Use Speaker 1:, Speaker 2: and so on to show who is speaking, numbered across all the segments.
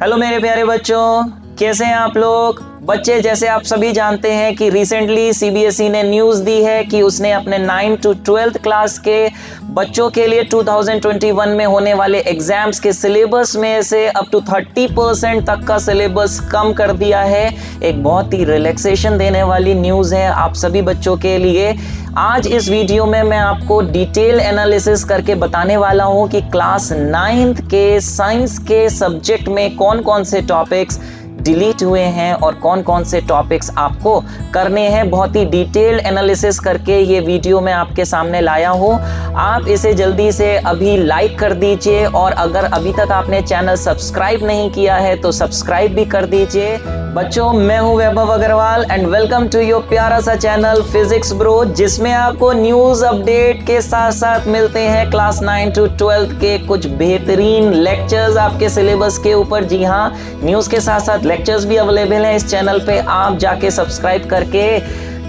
Speaker 1: Hello मेरे प्यारे बच्चों, कैसे हैं आप लोग? बच्चे, जैसे आप सभी जानते हैं कि रिसेंटली सीबीएसई ने न्यूज़ दी है कि उसने अपने 9th to 12th क्लास के बच्चों के लिए 2021 में होने वाले एग्जाम्स के सिलेबस में से अप टू 30% तक का सिलेबस कम कर दिया है। एक बहुत ही रिलैक्सेशन देने वाली न्यूज़ है आप सभी बच्चों के लिए। आज इस वीडियो में मैं आपको डिटेल एनालिसिस करके बताने वाला हूं कि क्लास 9th के साइंस के सब्जेक्ट में कौन कौन से टॉपिक्स डिलीट हुए हैं और कौन कौन से टॉपिक्स आपको करने हैं। बहुत ही डिटेल एनालिसिस करके ये वीडियो मैं आपके सामने लाया हूँ। आप इसे जल्दी से अभी लाइक कर दीजिए और अगर अभी तक आपने चैनल सब्सक्राइब नहीं किया है तो सब्सक्राइब भी कर दीजिए। बच्चों, मैं हूँ Vaibhav Agarwal and welcome to your प्यारा सा चैनल फिजिक्स ब्रो, जिसमें आपको न्यूज़ अपडेट के साथ साथ मिलते हैं क्लास 9 to 12 के कुछ बेहतरीन लेक्चर्स आपके सिलेबस के ऊपर। जी हाँ, न्यूज़ के साथ साथ लेक्चर्स भी अवेलेबल हैं इस चैनल पे। आप जाके सब्सक्राइब करके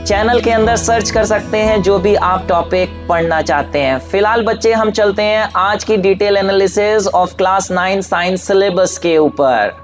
Speaker 1: चैनल के अंदर सर्च कर सकते हैं जो भी आप टॉपिक पढ़ना चाहते हैं। फिलहाल बच्चे, हम चलते हैं आज की detail analysis of class 9 science syllabus के ऊपर।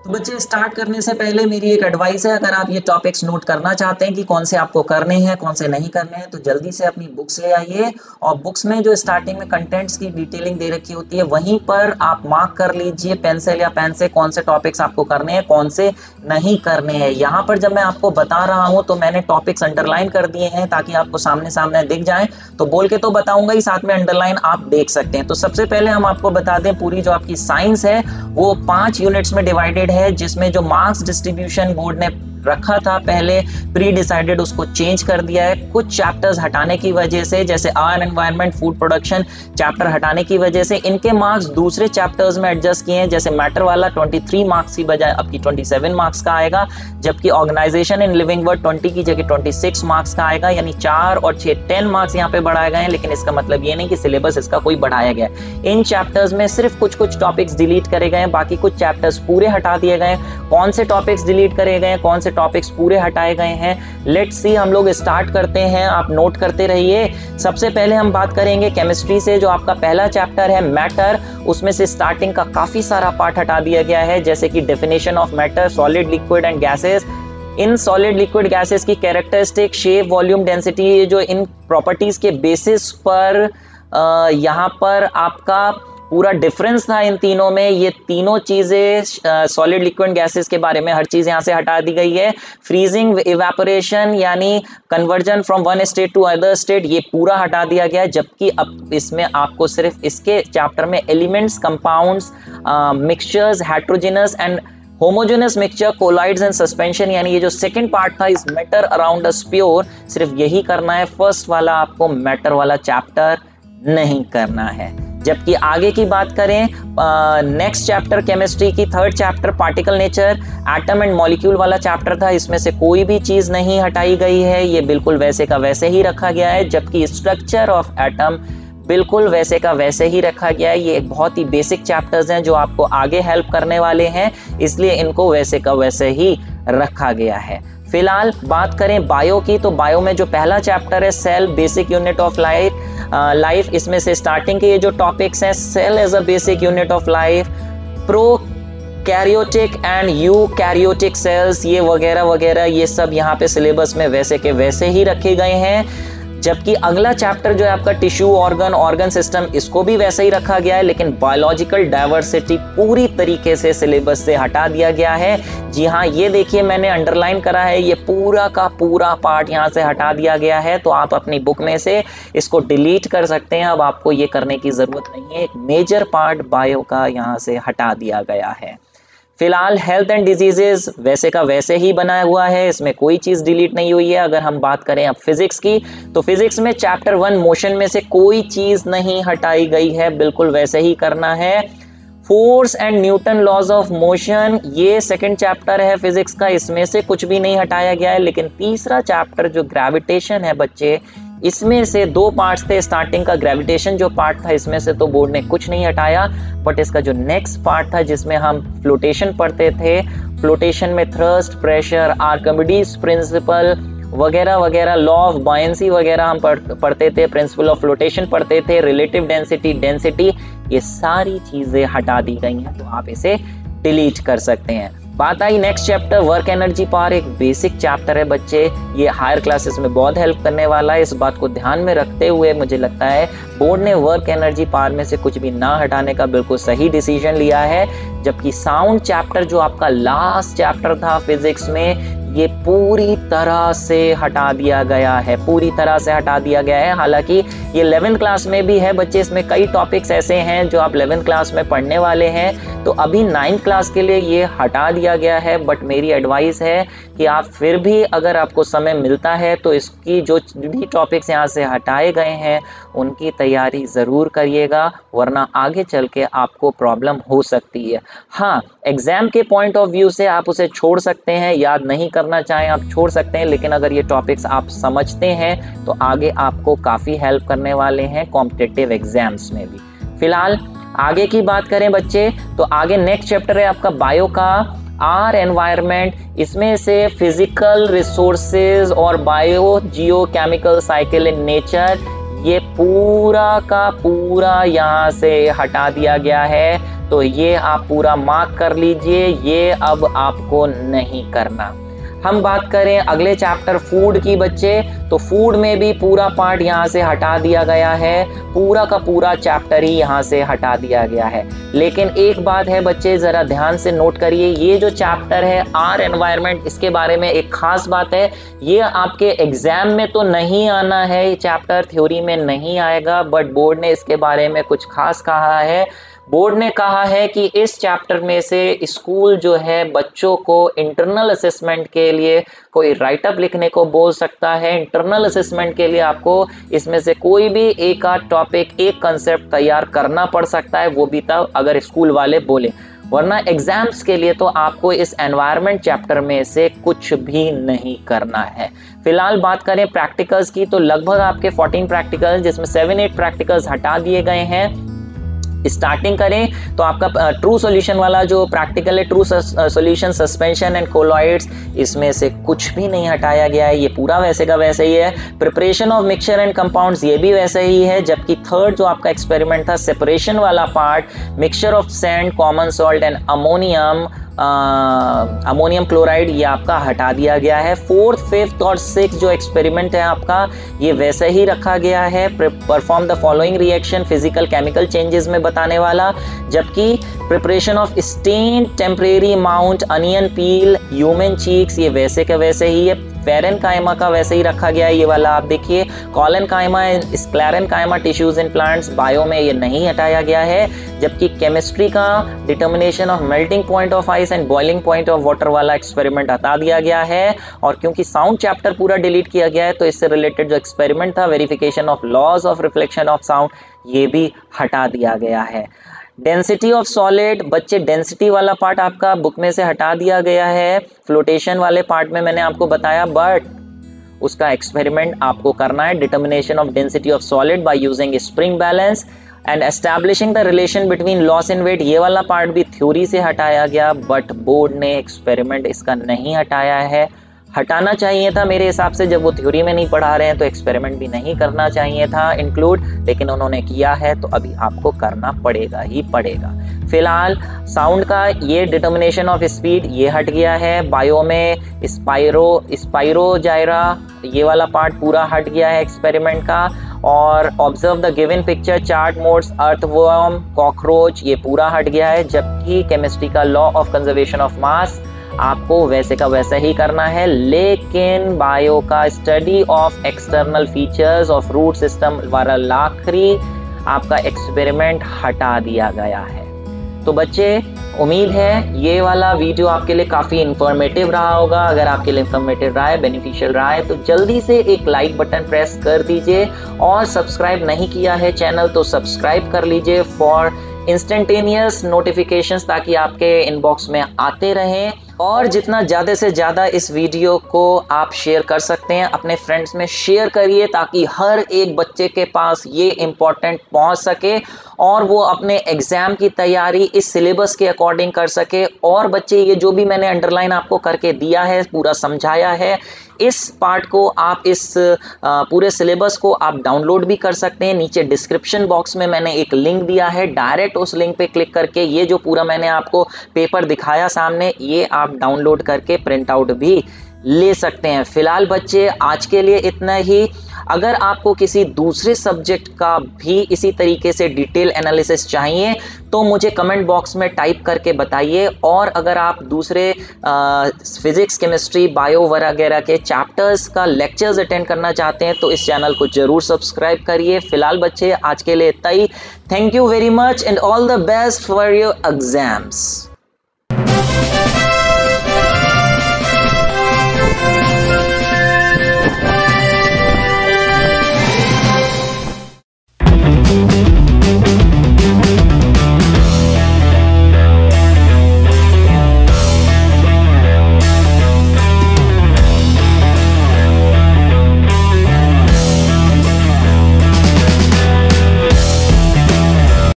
Speaker 1: तो बच्चे, स्टार्ट करने से पहले मेरी एक एडवाइस है, अगर आप ये टॉपिक्स नोट करना चाहते हैं कि कौन से आपको करने हैं कौन से नहीं करने हैं, तो जल्दी से अपनी बुक्स ले आइए और बुक्स में जो स्टार्टिंग में कंटेंट्स की डिटेलिंग दे रखी होती है वहीं पर आप मार्क कर लीजिए पेंसिल या पेन से कौन से टॉपिक्स आपको करने हैं कौन से नहीं करने हैं। यहाँ पर जब मैं आपको बता रहा हूँ तो मैंने टॉपिक्स अंडरलाइन कर दिए हैं ताकि आपको सामने सामने दिख जाए। तो बोल के तो बताऊंगा ही, साथ में अंडरलाइन आप देख सकते हैं। तो सबसे पहले हम आपको बता दें, पूरी जो आपकी साइंस है वो 5 यूनिट्स में डिवाइडेड है, जिसमें जो मार्क्स डिस्ट्रीब्यूशन बोर्ड ने रखा था पहले प्री डिसाइडेड उसको चेंज कर दिया है कुछ चैप्टर्स हटाने की वजह से। जैसे our environment food production chapter हटाने की वजह से इनके मार्क्स दूसरे चैप्टर्स में एडजस्ट किए हैं। जैसे मैटर वाला 23 मार्क्स की बजाय अब की 27 मार्क्स का आएगा, जबकि ऑर्गेनाइजेशन इन लिविंग वर्ड 20 की जगह 26 मार्क्स का आएगा, यानी 4 और 6 10 मार्क्स यहाँ पे बढ़ाए गए हैं। लेकिन इसका मतलब ये नहीं कि सिलेबस इसका कोई बढ़ाया गया है। इन चैप्टर्स में सिर्फ कुछ टॉपिक्स डिलीट करे गए हैं, बाकी कुछ चैप्टर्स पूरे हटा दिए गए। कौन से टॉपिक्स डिलीट करे गए, कौन से टॉपिक्स पूरे हटाए गए हैं, लेट्स सी। हम लोग स्टार्ट करते हैं, आप नोट करते रहिए। सबसे पहले हम बात करेंगे केमिस्ट्री से। जो आपका पहला चैप्टर है मैटर, उसमें से स्टार्टिंग का काफी सारा पार्ट हटा दिया गया है, जैसे कि definition of matter, solid, liquid and gases. In solid liquid gases की कैरेक्टरिस्टिक, शेप, वॉल्यूम, डेंसिटी, ये जो इन प्रॉपर्टीज के बेसिस पर यहाँ पर आपका पूरा डिफरेंस था इन तीनों में। ये तीनों चीजें सॉलिड लिक्विड गैसेस के बारे में हर चीज यहाँ से हटा दी गई है। फ्रीजिंग, इवेपोरेशन यानी conversion from one state to other state, ये पूरा हटा दिया गया है। जबकि अब इसमें आपको सिर्फ इसके चैप्टर में elements, compounds, mixtures, heterogeneous and homogeneous mixture, colloids and suspension, यानी ये जो सेकंड पार्ट था इस मैटर अराउंड अस प्योर, सिर्फ यही करना है। फर्स्ट वाला आपको मैटर वाला चैप्टर नहीं करना है। जबकि आगे की बात करें, नेक्स्ट चैप्टर केमिस्ट्री की third chapter particle nature, atom and molecule वाला चैप्टर था, इसमें से कोई भी चीज नहीं हटाई गई है, ये बिल्कुल वैसे का वैसे ही रखा गया है। जबकि स्ट्रक्चर ऑफ एटम बिल्कुल वैसे का वैसे ही रखा गया है। ये एक बहुत ही बेसिक चैप्टर्स हैं जो आपको आगे हेल्प करने वाले हैं, इसलिए इनको वैसे का वैसे ही रखा गया है। फिलहाल बात करें बायो की, तो बायो में जो पहला चैप्टर है cell, basic unit of life, इसमें से स्टार्टिंग के ये जो टॉपिक्स हैं, cell as a basic unit of life, prokaryotic and eukaryotic cells, ये वगैरह वगैरह, ये सब यहाँ पे सिलेबस में वैसे के वैसे ही रखे गए हैं। जबकि अगला चैप्टर जो है आपका टिश्यू, ऑर्गन सिस्टम, इसको भी वैसे ही रखा गया है, लेकिन बायोलॉजिकल डाइवर्सिटी पूरी तरीके से सिलेबस से हटा दिया गया है। जी हाँ, ये देखिए मैंने अंडरलाइन करा है, ये पूरा का पूरा पार्ट यहाँ से हटा दिया गया है। तो आप अपनी बुक में से इसको डिलीट कर सकते हैं, अब आपको ये करने की जरूरत नहीं है। एक मेजर पार्ट बायो का यहाँ से हटा दिया गया है। फिलहाल हेल्थ एंड डिजीजेस वैसे का वैसे ही बना हुआ है, इसमें कोई चीज डिलीट नहीं हुई है। अगर हम बात करें अब फिजिक्स की, तो फिजिक्स में चैप्टर 1 मोशन में से कोई चीज नहीं हटाई गई है, बिल्कुल वैसे ही करना है। Force and Newton laws of motion, ये सेकंड चैप्टर है फिजिक्स का, इसमें से कुछ भी नहीं हटाया गया है। लेकिन तीसरा चैप्टर जो ग्रेविटेशन है बच्चे, इसमें से 2 पार्ट्स थे। स्टार्टिंग का ग्रेविटेशन जो पार्ट था, इसमें से तो बोर्ड ने कुछ नहीं हटाया, बट इसका जो नेक्स्ट पार्ट था जिसमें हम फ्लोटेशन पढ़ते थे, फ्लोटेशन में थ्रस्ट, प्रेशर, आर्किमिडीज प्रिंसिपल वगैरह वगैरह, लॉ ऑफ बायंसी वगैरह हम पढ़ते थे, प्रिंसिपल ऑफ फ्लोटेशन पढ़ते थे, रिलेटिव डेंसिटी, ये सारी चीजें हटा दी गई हैं, तो आप इसे डिलीट कर सकते हैं। बात आई next chapter work energy power. एक बेसिक चैप्टर है बच्चे, ये हायर क्लासेस में बहुत हेल्प करने वाला है। इस बात को ध्यान में रखते हुए मुझे लगता है बोर्ड ने वर्क एनर्जी पावर में से कुछ भी ना हटाने का बिल्कुल सही डिसीजन लिया है। जबकि साउंड चैप्टर जो आपका लास्ट चैप्टर था फिजिक्स में, ये पूरी तरह से हटा दिया गया है, पूरी तरह से हटा दिया गया है। हालांकि ये 11th क्लास में भी है बच्चे, इसमें कई टॉपिक्स ऐसे हैं जो आप 11th क्लास में पढ़ने वाले हैं, तो अभी 9th क्लास के लिए ये हटा दिया गया है। बट मेरी एडवाइस है कि आप फिर भी अगर आपको समय मिलता है तो इसकी जो भी टॉपिक्स यहाँ से हटाए गए हैं उनकी तैयारी ज़रूर करिएगा, वरना आगे चल के आपको प्रॉब्लम हो सकती है। हाँ, एग्जाम के पॉइंट ऑफ व्यू से आप उसे छोड़ सकते हैं, याद नहीं करना चाहें आप छोड़ सकते हैं, लेकिन अगर ये टॉपिक्स आप समझते हैं तो आगे आपको काफ़ी हेल्प करने वाले हैं कॉम्पिटिटिव एग्जाम्स में भी। फिलहाल आगे की बात करें बच्चे, तो आगे नेक्स्ट चैप्टर है आपका बायो का, आर एनवायरनमेंट। इसमें से फिजिकल रिसोर्सेज और biogeochemical cycle in nature, ये पूरा का पूरा यहाँ से हटा दिया गया है, तो ये आप पूरा मार्क कर लीजिए, ये अब आपको नहीं करना। हम बात करें अगले चैप्टर फूड की बच्चे, तो फूड में भी पूरा पार्ट यहाँ से हटा दिया गया है, पूरा का पूरा चैप्टर ही यहाँ से हटा दिया गया है। लेकिन एक बात है बच्चे, जरा ध्यान से नोट करिए, ये जो चैप्टर है आर एनवायरनमेंट, इसके बारे में एक खास बात है, ये आपके एग्जाम में तो नहीं आना है, ये चैप्टर थ्योरी में नहीं आएगा, बट बोर्ड ने इसके बारे में कुछ खास कहा है। बोर्ड ने कहा है कि इस चैप्टर में से स्कूल जो है बच्चों को इंटरनल असेसमेंट के लिए कोई राइटअप लिखने को बोल सकता है। इंटरनल असेसमेंट के लिए आपको इसमें से कोई भी एक आध टॉपिक, एक कंसेप्ट तैयार करना पड़ सकता है, वो भी तब अगर स्कूल वाले बोले, वरना एग्जाम्स के लिए तो आपको इस एनवायरनमेंट चैप्टर में से कुछ भी नहीं करना है। फिलहाल बात करें प्रैक्टिकल्स की, तो लगभग आपके 14 प्रैक्टिकल्स, जिसमें 7-8 प्रैक्टिकल्स हटा दिए गए हैं। स्टार्टिंग करें तो आपका ट्रू सॉल्यूशन वाला जो प्रैक्टिकल है, true solution suspension and colloids, इसमें से कुछ भी नहीं हटाया गया है, ये पूरा वैसे का वैसे ही है। Preparation of mixture and compounds, ये भी वैसे ही है। जबकि थर्ड जो आपका एक्सपेरिमेंट था सेपरेशन वाला part, mixture of sand, common salt and ammonium chloride, ये आपका हटा दिया गया है। 4th, 5th और 6th जो एक्सपेरिमेंट है आपका, ये वैसे ही रखा गया है। Perform the following reaction, physical chemical changes में बताने वाला। जबकि preparation of stain, temporary mount, onion peel, human cheeks, ये वैसे का वैसे ही है। फेरन कायमा का वैसे ही रखा गया है, ये वाला आप देखिए। कॉलन कायमा, स्क्लेरन कायमा टिश्यूज इन प्लांट्स, बायो में ये नहीं हटाया गया है। जबकि केमिस्ट्री का determination of melting point of ice and boiling point of water वाला एक्सपेरिमेंट हटा दिया गया है। और क्योंकि साउंड चैप्टर पूरा डिलीट किया गया है, तो इससे रिलेटेड जो एक्सपेरिमेंट था verification of laws of reflection of sound, ये भी हटा दिया गया है। डेंसिटी ऑफ सॉलिड, बच्चे डेंसिटी वाला पार्ट आपका बुक में से हटा दिया गया है। फ्लोटेशन वाले पार्ट में मैंने आपको बताया, बट उसका एक्सपेरिमेंट आपको करना है। Determination of density of solid by using spring balance and establishing the relation between loss in weight, ये वाला पार्ट भी थ्योरी से हटाया गया, बट बोर्ड ने एक्सपेरिमेंट इसका नहीं हटाया है। हटाना चाहिए था मेरे हिसाब से, जब वो थ्योरी में नहीं पढ़ा रहे हैं तो एक्सपेरिमेंट भी नहीं करना चाहिए था इंक्लूड, लेकिन उन्होंने किया है तो अभी आपको करना पड़ेगा ही पड़ेगा। फिलहाल साउंड का ये डिटर्मिनेशन ऑफ स्पीड ये हट गया है। बायो में स्पाइरोजाइरा, ये वाला पार्ट पूरा हट गया है एक्सपेरिमेंट का। और observe the given picture, chart modes, earthworm, cockroach, ये पूरा हट गया है। जबकि केमिस्ट्री का law of conservation of mass आपको वैसे का वैसा ही करना है, लेकिन बायो का study of external features of root system वाला आखिरी आपका एक्सपेरिमेंट हटा दिया गया है। तो बच्चे, उम्मीद है ये वाला वीडियो आपके लिए काफ़ी इंफॉर्मेटिव रहा होगा। अगर आपके लिए इंफॉर्मेटिव रहा है, बेनिफिशियल रहा है, तो जल्दी से एक लाइक बटन प्रेस कर दीजिए। और सब्सक्राइब नहीं किया है चैनल तो सब्सक्राइब कर लीजिए फॉर इंस्टेंटेनियस नोटिफिकेशंस, ताकि आपके इनबॉक्स में आते रहें। और जितना ज़्यादा से ज़्यादा इस वीडियो को आप शेयर कर सकते हैं अपने फ्रेंड्स में शेयर करिए, ताकि हर एक बच्चे के पास ये इम्पोर्टेंट पहुंच सके और वो अपने एग्ज़ाम की तैयारी इस सिलेबस के अकॉर्डिंग कर सके। और बच्चे, ये जो भी मैंने अंडरलाइन आपको करके दिया है, पूरा समझाया है, इस पार्ट को आप इस पूरे सिलेबस को आप डाउनलोड भी कर सकते हैं। नीचे डिस्क्रिप्शन बॉक्स में मैंने एक लिंक दिया है, डायरेक्ट उस लिंक पे क्लिक करके ये जो पूरा मैंने आपको पेपर दिखाया सामने, ये आप डाउनलोड करके प्रिंट आउट भी ले सकते हैं। फिलहाल बच्चे, आज के लिए इतना ही। अगर आपको किसी दूसरे सब्जेक्ट का भी इसी तरीके से डिटेल एनालिसिस चाहिए तो मुझे कमेंट बॉक्स में टाइप करके बताइए। और अगर आप दूसरे फिजिक्स, केमिस्ट्री, बायो वगैरह के चैप्टर्स का लेक्चर्स अटेंड करना चाहते हैं तो इस चैनल को जरूर सब्सक्राइब करिए। फिलहाल बच्चे, आज के लिए इतना ही। Thank you very much and all the best for your exams.